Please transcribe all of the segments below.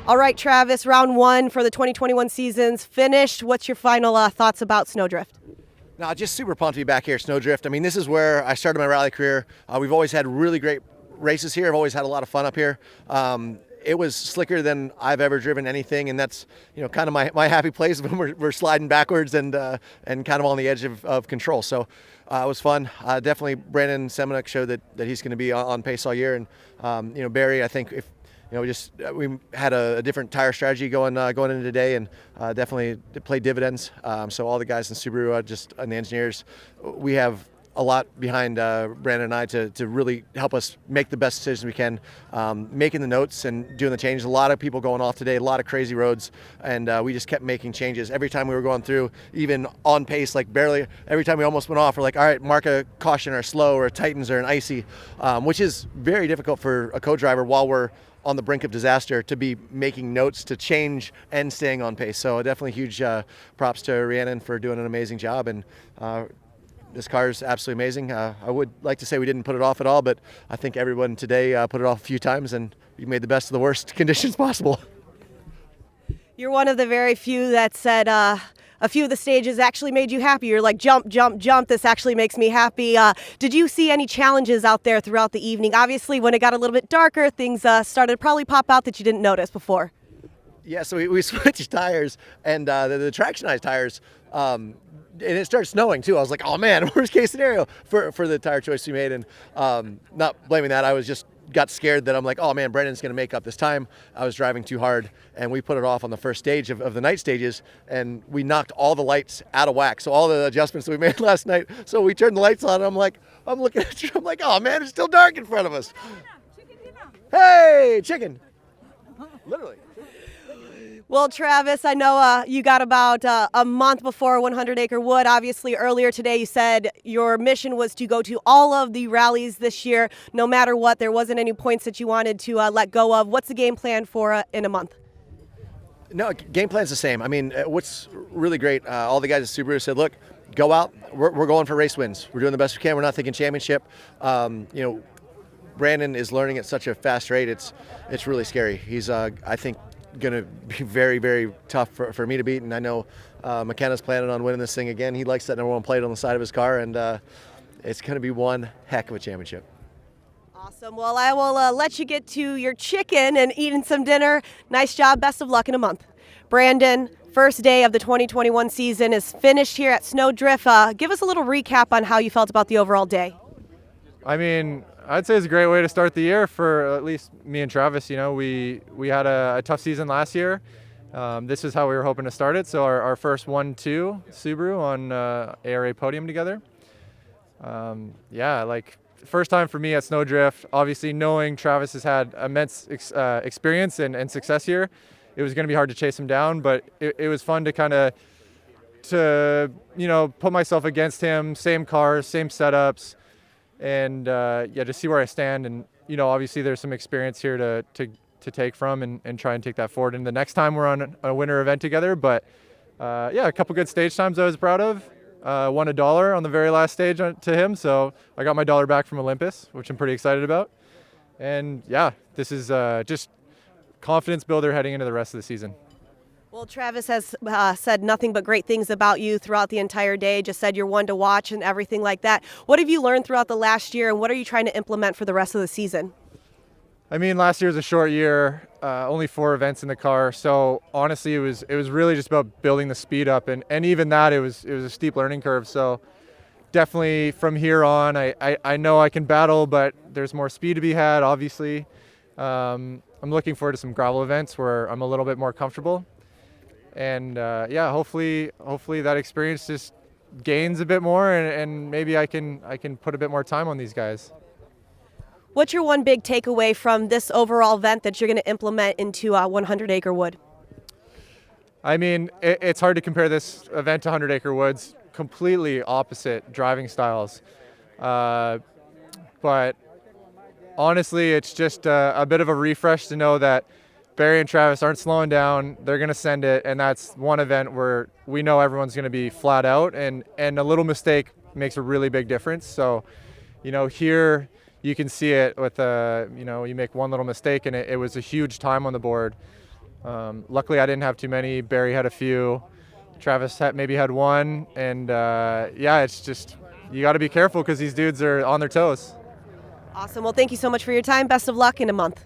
All right, Travis, round one for the 2021 season's finished. What's your final thoughts about Sno Drift? No, just super pumped to be back here at Sno Drift. I mean, this is where I started my rally career. We've always had really great races here. I've always had a lot of fun up here. It was slicker than I've ever driven anything, and that's kind of my happy place when we're sliding backwards and kind of on the edge of control. So it was fun. Definitely Brandon Semenuk showed that he's going to be on pace all year, and Barry, I think if we had a different tire strategy going into today, and definitely played dividends. So all the guys in Subaru, and the engineers, we have a lot behind Brandon and I to really help us make the best decisions we can, making the notes and doing the changes. A lot of people going off today, a lot of crazy roads, and we just kept making changes. Every time we were going through, even on pace, like barely, every time we almost went off, we're like, all right, mark a caution or a slow or a tightens or an icy, which is very difficult for a co-driver while we're on the brink of disaster to be making notes to change and staying on pace. So definitely huge props to Rhiannon for doing an amazing job, and this car is absolutely amazing. I would like to say we didn't put it off at all, but I think everyone today put it off a few times, and we made the best of the worst conditions possible. You're one of the very few that said a few of the stages actually made you happy. You're like, jump, jump, jump. This actually makes me happy. Did you see any challenges out there throughout the evening? Obviously, when it got a little bit darker, things started to probably pop out that you didn't notice before. Yeah, so we switched tires, and the tractionized tires, and it started snowing too. I was like, oh man, worst case scenario for the tire choice we made, and not blaming that. I was just got scared that I'm like, oh man, Brandon's going to make up this time. I was driving too hard, and we put it off on the first stage of the night stages, and we knocked all the lights out of whack. So all the adjustments that we made last night, so we turned the lights on, and I'm looking at you, I'm like, oh man, it's still dark in front of us. Hey, chicken. Literally. Well, Travis, I know you got about a month before 100 Acre Wood. Obviously, earlier today you said your mission was to go to all of the rallies this year, no matter what. There wasn't any points that you wanted to let go of. What's the game plan for in a month? No, game plan's the same. I mean, what's really great, all the guys at Subaru said, look, go out. We're going for race wins. We're doing the best we can. We're not thinking championship. Brandon is learning at such a fast rate. It's really scary. He's, I think, going to be very, very tough for me to beat, and I know McKenna's planning on winning this thing again. He likes that #1 plate on the side of his car, and it's going to be one heck of a championship. Awesome. Well, I will let you get to your chicken and eating some dinner. Nice job. Best of luck in a month. Brandon, first day of the 2021 season is finished here at Sno Drift. Give us a little recap on how you felt about the overall day. I mean, I'd say it's a great way to start the year for at least me and Travis. We had a tough season last year. This is how we were hoping to start it. So our first 1-2 Subaru on ARA podium together. First time for me at Sno Drift. Obviously, knowing Travis has had immense experience and success here, it was going to be hard to chase him down. But it was fun to put myself against him. Same cars, same setups. And just see where I stand, and obviously there's some experience here to take from and try and take that forward. And the next time we're on a winter event together, but a couple good stage times I was proud of. Won $1 on the very last stage to him, so I got my $1 back from Olympus, which I'm pretty excited about. And this is just confidence builder heading into the rest of the season. Well, Travis has said nothing but great things about you throughout the entire day, just said you're one to watch and everything like that. What have you learned throughout the last year, and what are you trying to implement for the rest of the season? I mean, last year was a short year, only 4 events in the car. So honestly, it was really just about building the speed up, and even that, it was a steep learning curve. So definitely from here on, I know I can battle, but there's more speed to be had, obviously. I'm looking forward to some gravel events where I'm a little bit more comfortable. And hopefully that experience just gains a bit more, and maybe I can put a bit more time on these guys. What's your one big takeaway from this overall event that you're going to implement into 100 Acre Wood? I mean, it's hard to compare this event to 100 Acre Woods. Completely opposite driving styles. But honestly, it's just a bit of a refresh to know that Barry and Travis aren't slowing down. They're going to send it, and that's one event where we know everyone's going to be flat out, and a little mistake makes a really big difference. So, here you can see it with, you make one little mistake, and it was a huge time on the board. Luckily, I didn't have too many. Barry had a few. Travis maybe had one. And yeah, it's just, you got to be careful because these dudes are on their toes. Awesome. Well, thank you so much for your time. Best of luck in a month.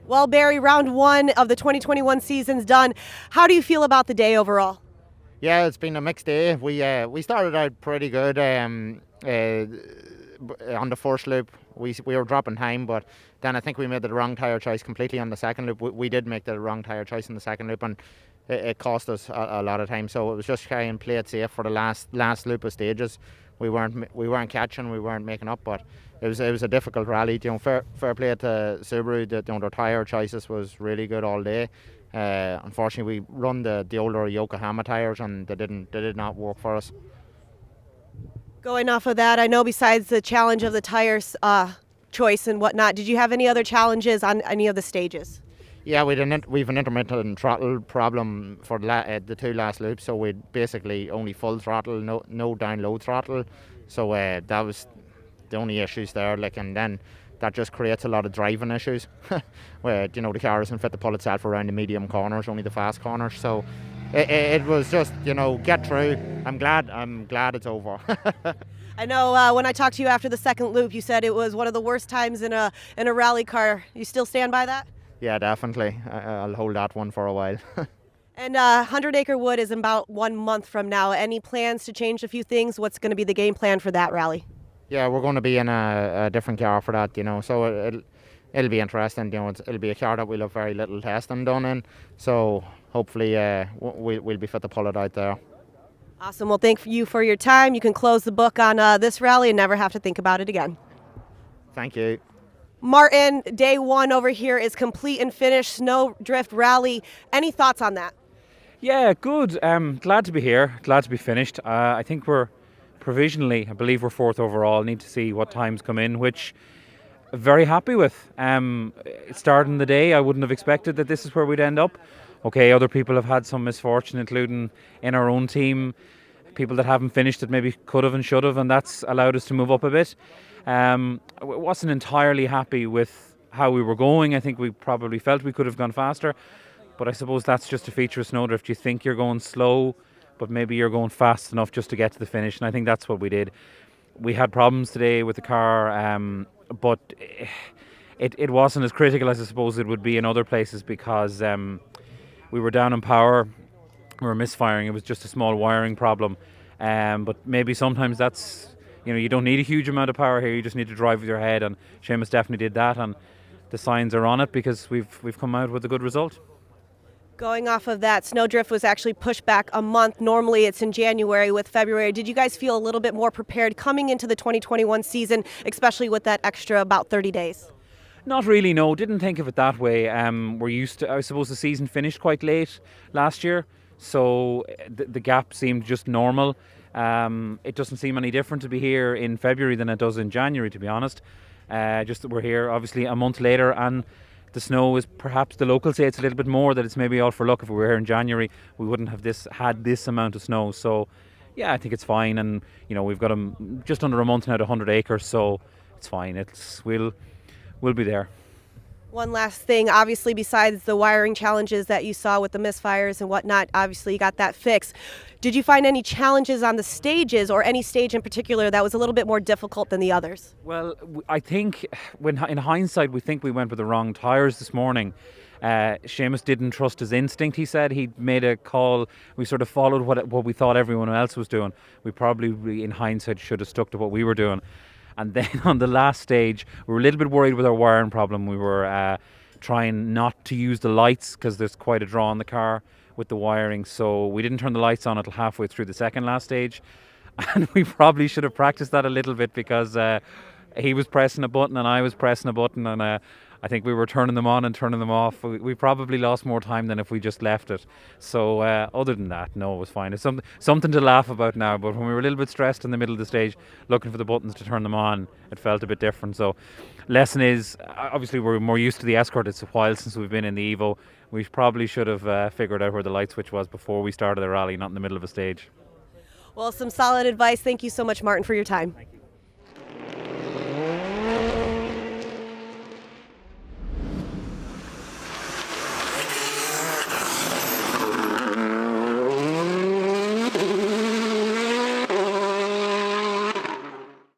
Well, Barry, round one of the 2021 season's done. How do you feel about the day overall? Yeah, it's been a mixed day. We started out pretty good on the first loop. We were dropping time, but then I think we made the wrong tyre choice completely on the second loop. We did make the wrong tyre choice in the second loop, and it cost us a lot of time. So it was just try and play it safe for the last loop of stages. We weren't catching, we weren't making up, but it was a difficult rally. Fair play to Subaru. Their tyre choices was really good all day. Unfortunately, we run the older Yokohama tyres, and they did not work for us. Going off of that, I know besides the challenge of the tires choice and whatnot, did you have any other challenges on any of the stages? Yeah, we've an intermittent throttle problem for the two last loops, so we basically only full throttle, no down low throttle. So that was the only issues there. And then that just creates a lot of driving issues, where the car isn't fit to pull itself around the medium corners, only the fast corners. So it was just get through. I'm glad it's over. I know when I talked to you after the second loop, you said it was one of the worst times in a rally car. You still stand by that? Yeah, definitely. I'll hold that one for a while. And 100 Acre Wood is about 1 month from now. Any plans to change a few things? What's going to be the game plan for that rally? Yeah, we're going to be in a different car for that, so it'll be interesting. It'll be a car that we'll have very little testing done in, so hopefully we'll be fit to pull it out there. Awesome. Well, thank you for your time. You can close the book on this rally and never have to think about it again. Thank you. Martin, day one over here is complete and finished. Sno Drift Rally. Any thoughts on that? Yeah, good. Glad to be here. Glad to be finished. I think we're provisionally, I believe we're fourth overall. Need to see what times come in, which I'm very happy with. Starting the day, I wouldn't have expected that this is where we'd end up. Okay, other people have had some misfortune, including in our own team, people that haven't finished that maybe could have and should have, and that's allowed us to move up a bit. I wasn't entirely happy with how we were going. I think we probably felt we could have gone faster, but I suppose that's just a feature of snowdrift. You think you're going slow, but maybe you're going fast enough just to get to the finish, and I think that's what we did. We had problems today with the car, but it wasn't as critical as I suppose it would be in other places, because we were down in power, we were misfiring. It was just a small wiring problem, but maybe sometimes that's, you don't need a huge amount of power here. You just need to drive with your head, and Seamus definitely did that, and the signs are on it because we've come out with a good result. Going off of that, Snowdrift was actually pushed back a month. Normally it's in January with February. Did you guys feel a little bit more prepared coming into the 2021 season, especially with that extra about 30 days? Not really, no. Didn't think of it that way. We're used to, I suppose the season finished quite late last year, so the gap seemed just normal. It doesn't seem any different to be here in February than it does in January, to be honest. Just that we're here obviously a month later, and the snow is, perhaps the locals say it's a little bit more, that it's maybe all for luck. If we were here in January, we wouldn't have had this amount of snow. So yeah, I think it's fine, and we've got just under a month now to 100 acres, so it's fine. We'll be there. One last thing, obviously, besides the wiring challenges that you saw with the misfires and whatnot, obviously you got that fixed. Did you find any challenges on the stages, or any stage in particular that was a little bit more difficult than the others? Well, I think in hindsight, we think we went with the wrong tyres this morning. Seamus didn't trust his instinct, he said. He made a call. We sort of followed what we thought everyone else was doing. We probably, in hindsight, should have stuck to what we were doing. And then on the last stage, we were a little bit worried with our wiring problem. We were trying not to use the lights because there's quite a draw on the car with the wiring. So we didn't turn the lights on until halfway through the second last stage. And we probably should have practiced that a little bit, because he was pressing a button and I was pressing a button, and I think we were turning them on and turning them off. We probably lost more time than if we just left it. So other than that, no, it was fine. It's something to laugh about now, but when we were a little bit stressed in the middle of the stage looking for the buttons to turn them on, it felt a bit different. So lesson is, obviously we're more used to the Escort. It's a while since we've been in the Evo. We probably should have figured out where the light switch was before we started the rally, not in the middle of a stage. Well, some solid advice. Thank you so much, Martin, for your time. Thank you.